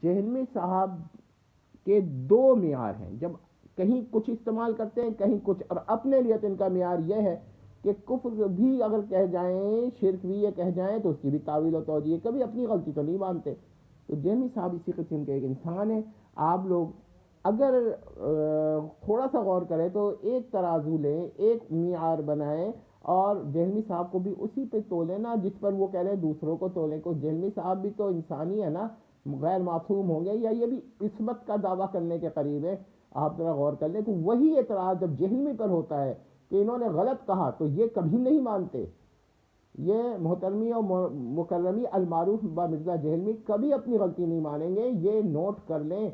جہلمی صاحب کے دو معیار ہیں، جب کہیں کچھ استعمال کرتے ہیں کہیں کچھ، اور اپنے لیے تو ان کا معیار یہ ہے کہ کفر بھی اگر کہہ جائیں، شرک بھی یہ کہہ جائیں تو اس کی بھی تعویل و توجیہ، کبھی اپنی غلطی تو نہیں مانتے. تو جہلمی صاحب اسی قسم کے ایک انسان ہیں. آپ لوگ اگر تھوڑا سا غور کریں تو ایک ترازو لیں، ایک معیار بنائیں اور جہلمی صاحب کو بھی اسی پہ تولیں نا جس پر وہ کہہ رہے ہیں دوسروں کو تولیں. کو جہلمی صاحب بھی تو انسانی ہے نا، غیر معصوم ہوں گے، یا یہ بھی عصمت کا دعویٰ کرنے کے قریب ہے؟ آپ ذرا غور کر لیں. تو وہی اعتراض جب جہلمی پر ہوتا ہے کہ انہوں نے غلط کہا تو یہ کبھی نہیں مانتے. یہ محترمی اور مکرمی المعروف با مرزا جہلمی کبھی اپنی غلطی نہیں مانیں گے، یہ نوٹ کر لیں.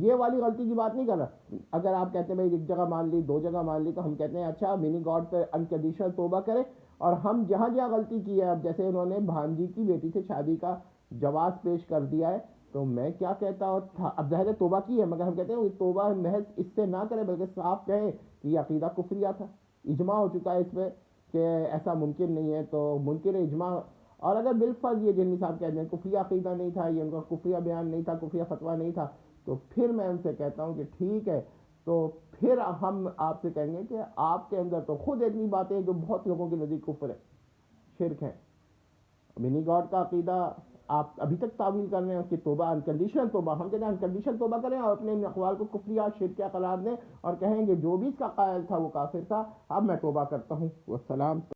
یہ والی غلطی کی بات نہیں کر رہا. اگر آپ کہتے ہیں بھائی ایک جگہ مان لی، دو جگہ مان لی، تو ہم کہتے ہیں اچھا منی گاڈ پہ انکنڈیشنل توبہ کرے. اور ہم جہاں جہاں غلطی کی ہے، اب جیسے انہوں نے بھانجی کی بیٹی سے شادی کا جواز پیش کر دیا ہے، تو میں کیا کہتا تھا، اب ظاہر توبہ کی ہے مگر ہم کہتے ہیں وہ توبہ محض اس سے نہ کرے بلکہ صاف کہیں کہ یہ عقیدہ کفریہ تھا. اجماع ہو چکا ہے اس پہ کہ ایسا ممکن نہیں ہے، تو منکر اجماع. اور اگر بالفرض یہ جہلمی صاحب کہتے ہیں کفریہ عقیدہ نہیں تھا، یہ ان کا کفریہ بیان نہیں تھا، کفریہ فتویٰ نہیں تھا، تو پھر میں ان سے کہتا ہوں کہ ٹھیک ہے، تو پھر ہم آپ سے کہیں گے کہ آپ کے اندر تو خود اتنی باتیں جو بہت لوگوں کے نزدیک کفر ہے، شرک ہے. منی گاڈ کا عقیدہ آپ ابھی تک تعویل کر رہے ہیں، اس کی توبہ انکنڈیشنل توبہ، ہم کہتے ہیں انکنڈیشنل توبہ کریں اور اپنے ان اقوال کو کفریہ شرکیہ قرار دیں اور کہیں گے جو بھی اس کا قائل تھا وہ کافر تھا، اب میں توبہ کرتا ہوں. والسلام.